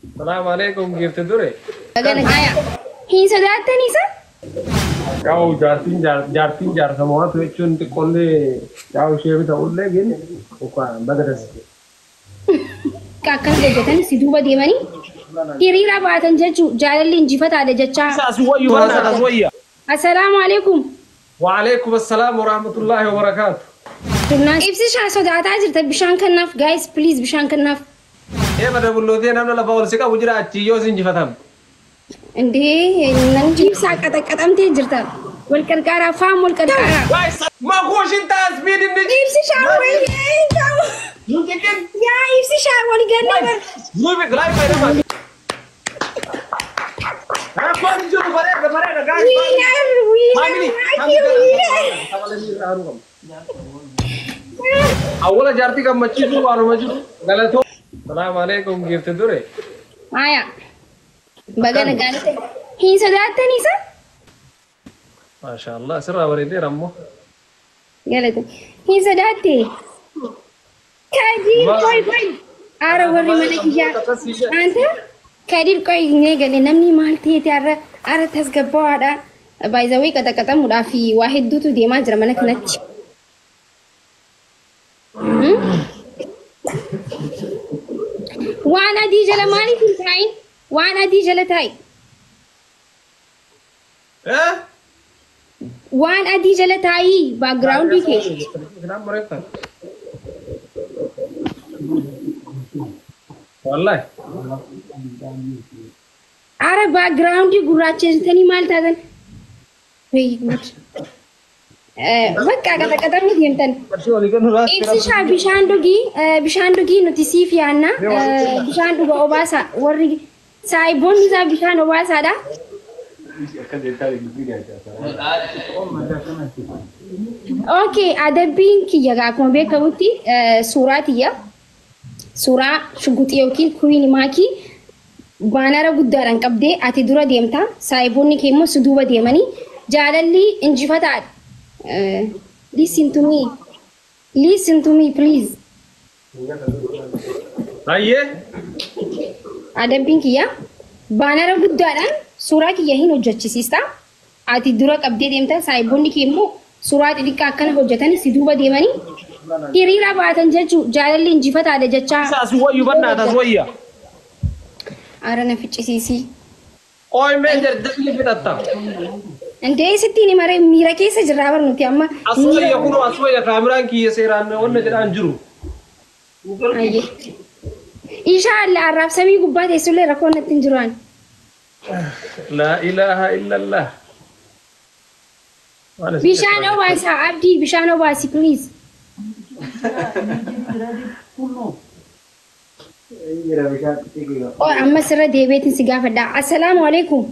السلام عليكم كيف تدري؟ أنا جاية. هي صدقت نيسا؟ كاو جارتين جار سموات ويشون تقول لي كاو شيء بتقول لي جن وكان بدرس كأكل جتان سيدوبا ديماني. هيريرا باتن جتشو جالل إنجفت على جتشا. السلام عليكم. وعليكم السلام ورحمة الله وبركاته. تمنا إبسي شا صدقت عجرت بشان كناف guys please بشان كناف. إيه بدر بقولودين أنا لا بقول سكا وجرا تيجوز إنجي فتام. إندي ننجيب ساك أتم تجرتا. والكركارا فام والكركارا. ما خوش أنت أسبين إني. إبسي شا وين ممكن. يا إبسي شا وين قال زوي بقراي فايدة ما. أنا فاهم جو بريء guys. أولا جارتي كم مچي شو وارو مچو غلط हो السلام عليكم كيف تدري आया बगन गाने ही सदात नहीसा ما شاء الله سر وريدي رمو गलत ही सदात काजी कोई आरो वरी मने किया अंत kadir koy ne gale namni malti tiara ara tasgabbo ada by the way kata mudafi wahid dutu de ma jira mana kanach وانا دي جلماني في التاين وانا دي جلتاي ايه وانا دي جلتاي باك جراوند كي كلام مريض والله اره باك جراوند غراچن تني مالتاغن وي غوت بقى كذا مدينتن إبسي شا بيشاندوغي نوتيسيف يانا بيشاندوغا أوباسا وري سايبون نزا بيشان أوباسا دا أوكي أدبين كي يغا كون بيكا وتي سوراتيا سورة شغوتي يوكي كويني ماكي بانارا قداران قبدي أتي دورا ديمتا سايبوني كيمو سدوبا ديماني جالالي انجفتات listen to me please aye adam pinki ya banara guddaadhaan suuraa kiyya hin hojjechisiista ati dura qabdee deemta saayibonni kee immoo suuraa xixiqqaa akkana hojjetan si duuba deemanii hiriira baatan jechuu jaalalli injifataadha jechaa aswayyu bannaata aswayya ara na ficcisiisii oy meejar dalli fitatta እንዴ ስትini mare miira keessa jirraa barnuti amma aswayya kuno aswayya kaamiraan kiyya seeraan wonna jedhaan jiru ayye inshallah arrabsamii gubbaa teessullee rakkoon natti hin jiraan la ilaha illa allah bishaan obaasa abdii bishaan obaasi please oh amma sirra deebeetin si gaafadha assalaamu alaykum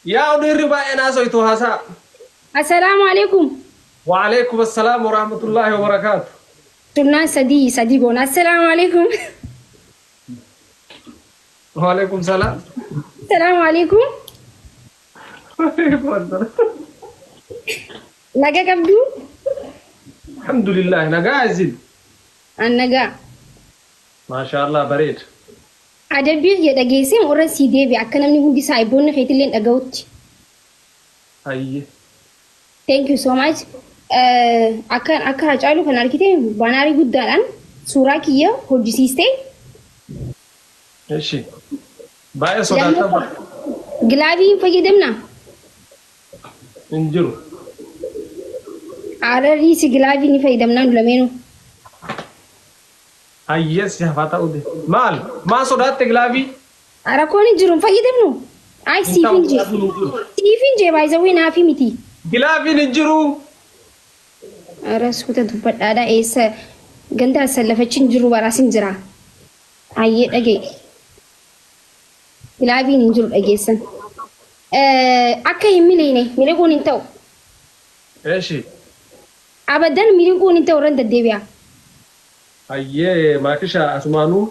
يا أدير بقى سويتو هسا السلام عليكم وعليكم السلام ورحمة الله وبركاته تمنا سدي قونا السلام عليكم وعليكم السلام السلام عليكم لقى كبدو الحمد لله نقازل النقا ما شاء الله بريد أدبير يدقيسين ورا سيدي بأكنا من هندي سايبون خيتلين أجاوت. أيه. Thank you so much. أكن هجالو كنا لكتير بناري قدران سورة كيا هجسيستي. إيشي. باي صدق تبع. غلابي فجدمنا. إنجرو. عارفي سي غلابي نفيدمنا نلمينو. أيس يا فاتا أودي مال ما صدقت تغلابي أراكوني جرون فايدمنو أي سيفين جي بايزوي نافي متي غلابي نجرو أراس كنت دبت هذا إيس غندا سلفتشين جرو براسين جرا أيه أجي غلابي نجرو أجيسن أكيد مليني مليكون انتو إيشي أبدا مليكون انتو رند الدبيا أيه ما كشا أسمانو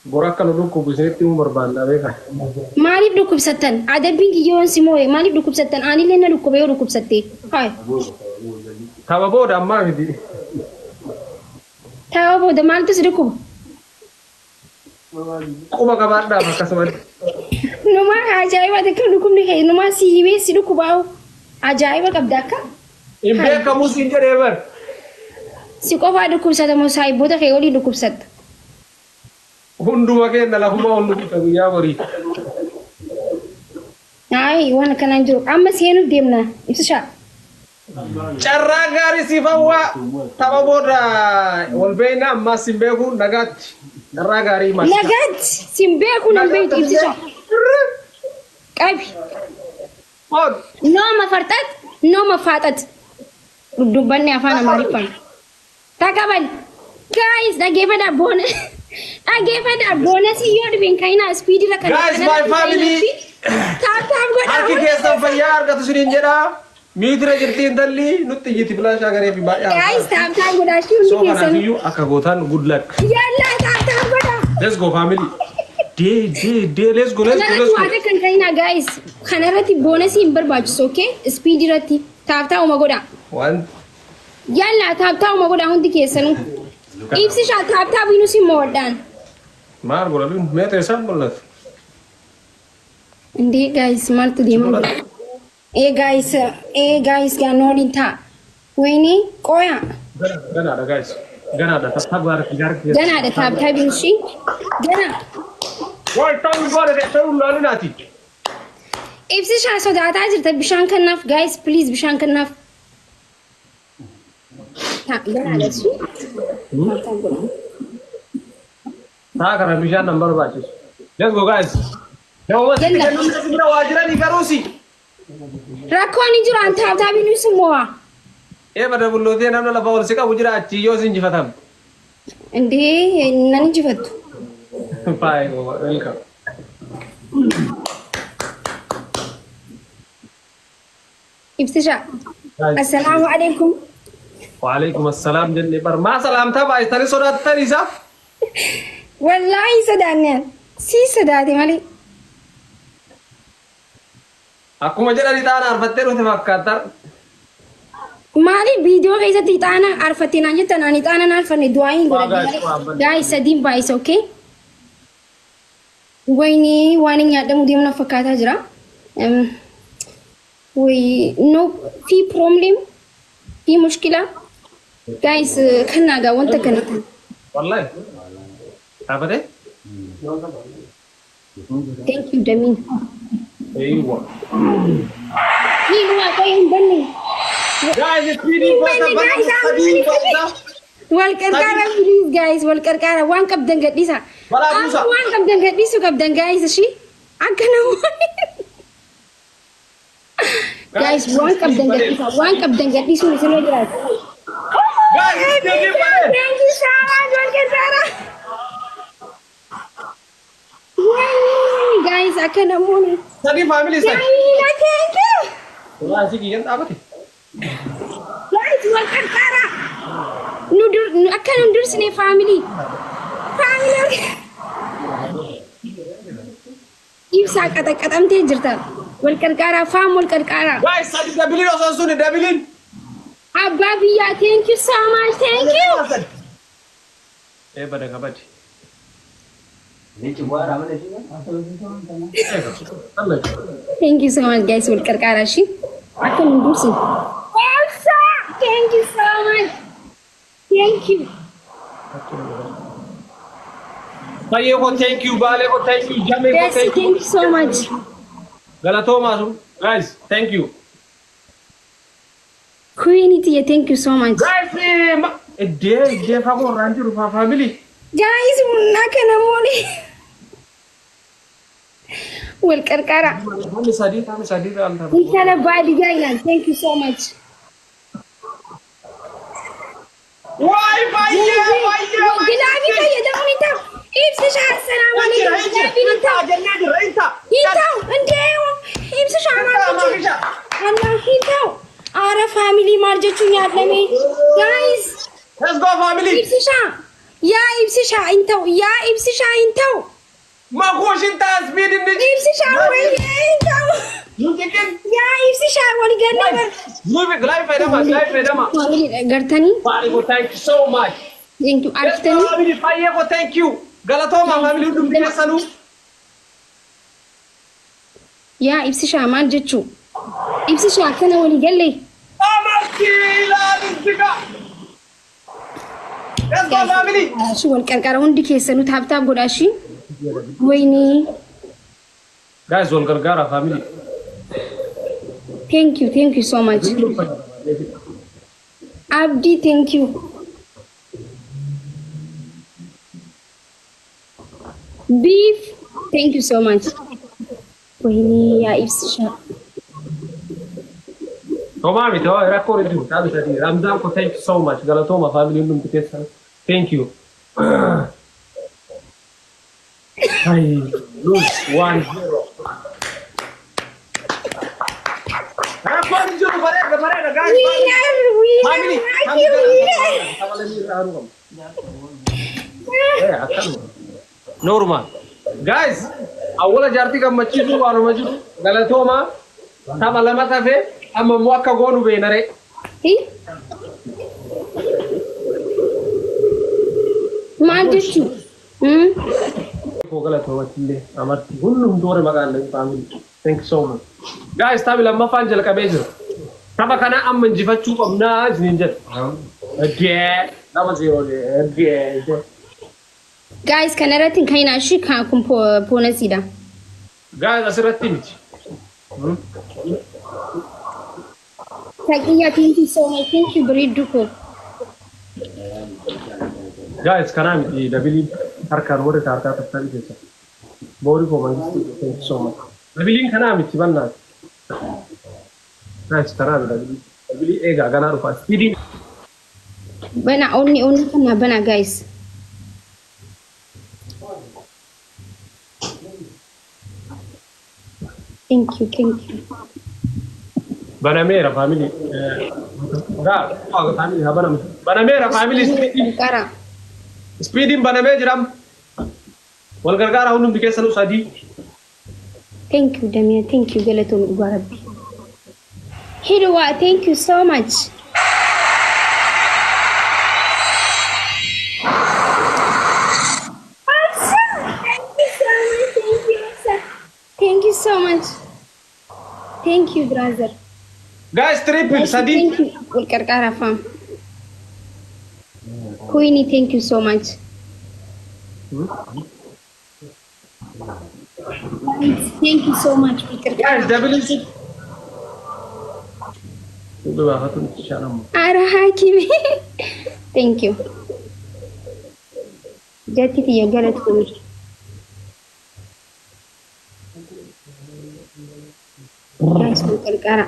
براك نروكو بزنتي مربان أبيها مالي بدو كبستن عدد بينك يوم سموه مالي بدو كبستن أنا لين نروكو بيو كبستي هاي تابا بود أما بدي تابا بود مال تسركو Kuma gabaadhaa akkasumas. Numa ajaa'iba takka dhukkubni kee numa si himee si dhukkubaa'u ajaa'iba qabda akka. Hin beekamu siin jedhee bar. Si qofaa dhukkubsata moo saayibboota kee olii dhukkubsatta? Hunduma keenya lafuma hundu bifa guyyaa borii. Ay waan akkanaan jiru amma seenuuf deemna ibsishaa. Carraa gaarii siif hawwaa tapha booda wal beeyna ammas hin beeku nagaatti. Carraa gaarii maal? Nagaatti sin beeku nan beektu ibsishaa. Qabi. Ood. Nooma farxat nooma faaxat. Dubbanni afaan Amaariffaan. Takabal. Guys, dhageeffadha boona. Dhageeffadha boonasii yoo dhibeen kayinaa ispiidii rakka. Guys, my family. Taataaf godha. Harki keessan fayyaa argatu siniin jedhaa. Miitira jirti intalli nutti iyyiti filaashaa garee fi baay'ee. Guys, taataaf godha shi hundi So keessan. kanaafuu akka gootan good luck. Yalla taataaf godha. Let's go family. Let's go. Kanarratti waata kan kayinaa guys. Kanarratti boonasii hin barbaachisu okay? Ispiidii irratti taataa'uma godha. One. Yalla taataa'uma godha hundi keessanuu. Ibsishaa taataaf inus immoo wadhaan. Maal godhaluun meeta isaan mul'atu. Indee guys maaltu deemaa jira? guys gaanooliin ta'a. Wayne qoya. Ganaadha guys. Ganaadha taataaf gaara. Ganaadha taataaf inshi. Gana. Wal ta'uu goone ta'uu laalinaati. Ibsishaa sodaataa jirta bishaan kannaaf guys please bishaan kannaaf. Ganaadha su. Taa kana bishaan nan barbaachisu. Let's go guys. Daawwatti kennuun bira waajjiranii garuusi. Rakkoon hin jiru an taataaf inus immoo. Bada bullootee namni lafa ol si qabu jira achi yoo si injifatan. Indee nan injifattu. Bye, welcome. Ibsishaa. Assalaamu alaikum. Waalaikum assalam jenne bar maa salaamtaa baay'atanii sodaattan isaa. Wallaahi sodaanneen si sodaate malee. Akkuma jedhani taana arfattee dhufte fakkaata. Maali viidiyoo keessatti ixaana arfattee naan jettan ani ixaana naan arfanne du'aa hin godhadhu malee. Guys sadiin baay'isa okay? Wayni waan hin nyaadhamu deemna fakkaataa jira. No fi problem fi mushkila. Guys kan naagaa wanta kanatti. Wallahi. Dhaabate? Thank you Damin. Eeywa. Ni waa qoy hin banne. Guys, it's really Wal qarqara please guys wal qarqara waan qabdan gadhiisa. Waan qabdan gadhiisu qabdan guys shi akka namoonni. Guys waan qabdan gadhiisu isin jiraatu. Guys, Thank you so much wal qarqara. Guys akka namoonni. Sadi family sadi. Thank you. Waa si kiyyan dhaabate. Guys wal qarqara. Akka nu dursine family. Ibsaa qaxaqqaxamtee jirta. Wal qarqaaraa faam wal qarqaaraa. Guys, sadi dabiliin osoo suni dabiliin. Abbaa biyyaa thank you so much thank you. Bada kabadi. Thank you so much guys wal qarqaaraa shi. Akka nu dursine. Elsa thank you so much. Thank you. Baay'ee ko thank you, Baale ko thank you, Jamee ko Yes, thank you. thank you so much. Galatoomaa sun. Guys, thank you. Queenity thank you so much. Guys, iddee fagoo irraan jiru family. Guys akka namoonni. Wal qarqaaraa. Tammi sadii irraan ta'a. Inshallah baadiyyaa ilaan thank you so much. Waay baay'ee. Gilaabii fayyadamuun hin ta'u. Ibsishaa assalaamu alaikum. Gilaabiin hin ta'u. Hin ta'u. Indee ibsishaa maal jechuudha? Allah hin ta'u. Aara faamilii maal jechuun yaadame? Guys. Let's go family. Ibsishaa. Yaa ibsishaa hin ta'u. Yaa ibsishaa hin ta'u. Makuushin ta'a speed inni. Ibsishaa wayii hin ta'u. Nuutikin. Yaa ibsishaa wal ganna. Live fayyadama. Gartanii. Baale ko thank you so much. Thank you. Arftanii. Family baay'ee ko thank you. Galatoma family hundumti keessanuu. Yaa ibsi shaamaan jechuu. Ibsi shaa akkana walii gallee. Amartii ilaaluutika. Let's go family. Shi wal qarqara hundi keessanuu taaptaap godhaa shi. Wayni. Guys, wal gargaara family. Thank you so much. Abdi, thank you. Beef, thank you so much. Wayni yaa ibsi shaa. Toma mi to rakko redu tabi tadi Ramzan ko thank you so much galatoma family hundumti keessan. Thank you. Hai, lose 1-0. Rakko redu barega guys. Family, normal. Guys, awala jarti kam machisu wanu majidu galatoma sama lama tafe amma mu akka gonu beenare. Maal jechuu? Ko galatoma tille amarti hunnum dore magalla family. Thank you so much. Guys, tabi lamma fan jalqabee jira. Taba kana amma injifachuu qabnaa isinin jedha. Nama 0 Guys, kan irratti kan hinaashi kan kun poonasiidha. Guys, asirratti miti. Taqiyyaa thank you so much. Thank you bareedduu koo. Guys, kanaa miti dabiliin harkaan warri harkaa tattabii keessa. Boori koo mangistii thank you so much. Dabiliin kanaa miti bannaati. Guys, kanaa miti dabiliin. Dabiliin eegaa ganaa dhufaa. Speediin. Bana onni kana bana guys. Thank you. Banamera family. Family habanam. Banamera family speeding. Speeding banamera jiram. Wal gargara hundum dikeessanu sadi. Thank you Damia. Thank you Galatum Rabbi. Hirwa, thank you so much. Thank you so much. Thank you, brother. Guys, triple sadi. Thank you. Walkarkara fam. Queenie, thank you so much. Thank you so much. Guys, double is it. Ara Hakimi. Thank you. Jati tiya galat kumi. Guys, walkarkara.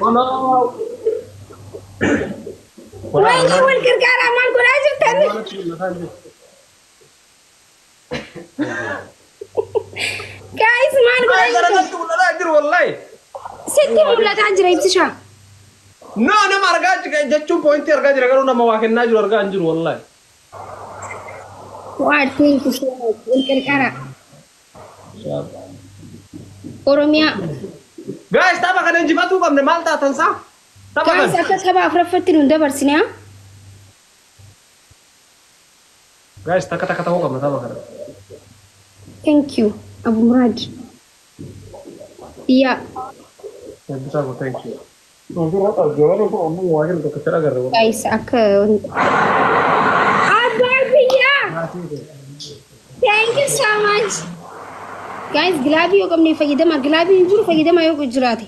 Walkarkara mal gula jirtan. Guys, mal gula wallahi. Sitti mul'ata jira ibsisha. No, nama argaa jechuun point argaa jira garuu nama waa kennaa jiru argaa hin jiru wallahi. Waa thank you so much. Walkarkara. Oromiyaa. Guys, tapha kana injifatuu qabne maal taatan saa? Guys, akka tapha afuraffatti nu dabarsine haa? Guys, takka ta'uu qabna tapha kana. Thank you, Abu Murad. Yeah. Thank you. Guys, akka Abbabiya. Thank you so much. Guys, gilaabii yoo qabne fayyadama. Gilaabii hin jiru fayyadama yoo jiraate.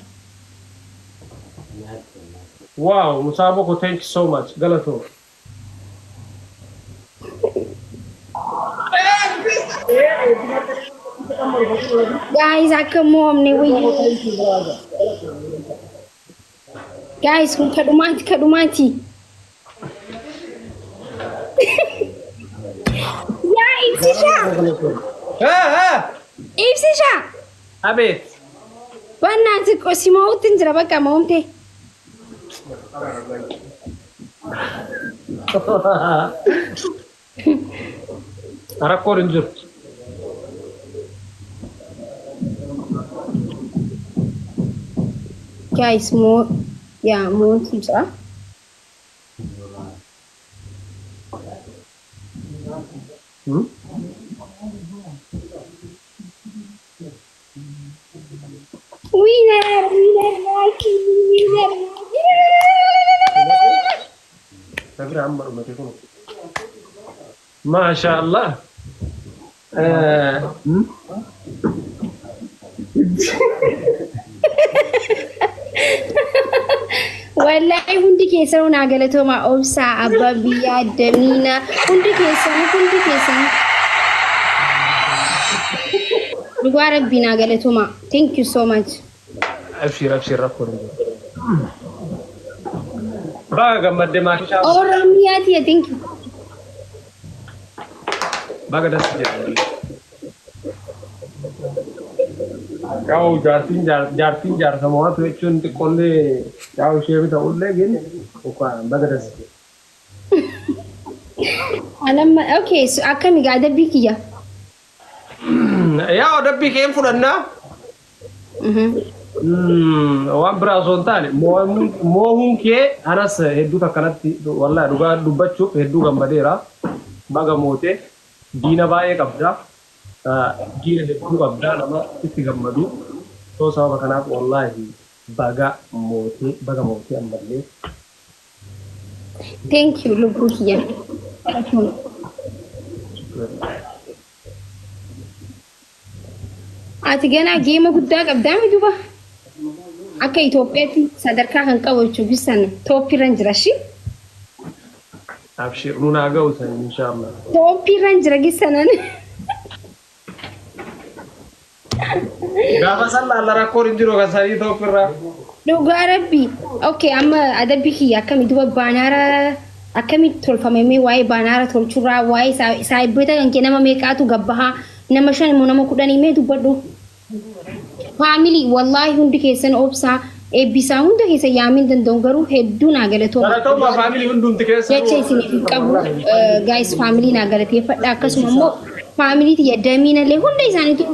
Wow, Musaboko, thank you so much. Galato. Guys, akka moomne wayii. Guys, kun kadhumaati. Yaa ibsisha. Ibsisha. Abet. Bannaan xiqqoo si mo'uutti hin jira bakka mo'umte. Rakkoon hin jiru. Guys, more jira. ما شاء الله. والله هندي كيسون عقلته مع أوسع أبابيا دمينا هندي كيسون بقى ربنا عقلته مع thank you so much. أبشر ركور. بقى جمد ما شاء الله. أورامياتي thank you. بقى ده سجل. Kau jartin semua tu cun ti konde kau siapa tahu ulle gini, bukan bagus. أنا أوكي so أكمل قاعدة بيك يا. Ya udah bikin furanna. Wan berason tali, mohon ke anas hedu kakanat walla duga cuk hedu gammadera baga mote dina bae kabda. Gila hedu kabda nama iti gammadu. So sama kanat wallahi baga mote amballe. Thank you Lubuhiya. Ati gana geema guddaa qabdaa mijuba akka Itoophiyaatti sadarkaa kan qabaachuu bisan Tooppiirran jira shi. Abshir nuna gausan inshallah. Tooppiirran jira gisanan. Gaafa sallaa alla rakkoon hin jiru kasanii Tooppiirra. Dhugaa rabbi. Okay amma adabbi kiyya akkami duba baanaara akkami tolfamee waa'ee baanaara tolchurraa waa'ee saayibbota kan kee nama meeqaatu gabbahaa nama 5 immoo nama 10 mee dubbadhu. Family wallahi hundi keessan obsaa eebbisaa hunda keessa yaamin danda'u garuu hedduu naa galatoomaa. Galatoomaa family hundumti keessa. Jecha isiniif qabu guys family naa galateeffadha akkasuma immoo family tiyya damiinallee hunda isaaniitu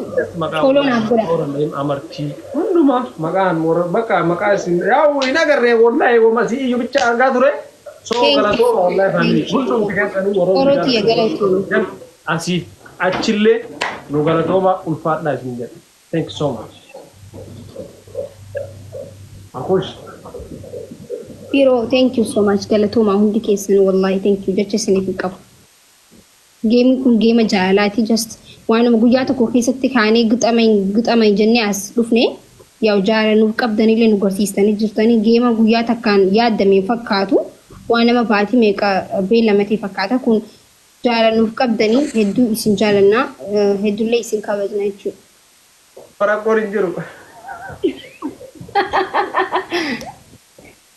follow naaf godha. Amartii hundumaa maqaan bakka maqaa isin yaa'u hin agarree wallahi wamasi iyyuu bicha argaa ture. So galatoomaa wallahi family hundumti keessanii Oromoo tiyya galatoomaa. Asii achillee nu galatoomaa ulfaadhaa isin jedha. Thank you so much. Akush. Biro, thank you so much. Galatoomaa hundi keessan wallahi thank you. Jecha isiniif qabu. Geemni kun geema jaalalaati just waanuma guyyaa tokko keessatti kaanee gixamay jennee as dhufne yaa'u jaalaluuf qabdanillee nu garsiistanii jirtanii geema guyyaa takkaan yaaddamee fakkaatu waan nama baatii meeqa beellamatee fakkaata kun jaalaluuf qabdanii hedduu isin jaalannaa hedduullee isin kabajna jechuudha. Rakkoon hin jiru.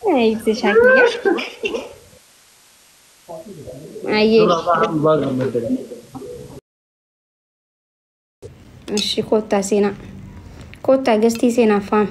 Ibsa Shakiya. Aye. Eshi kota sena. Kota gasti sena fam.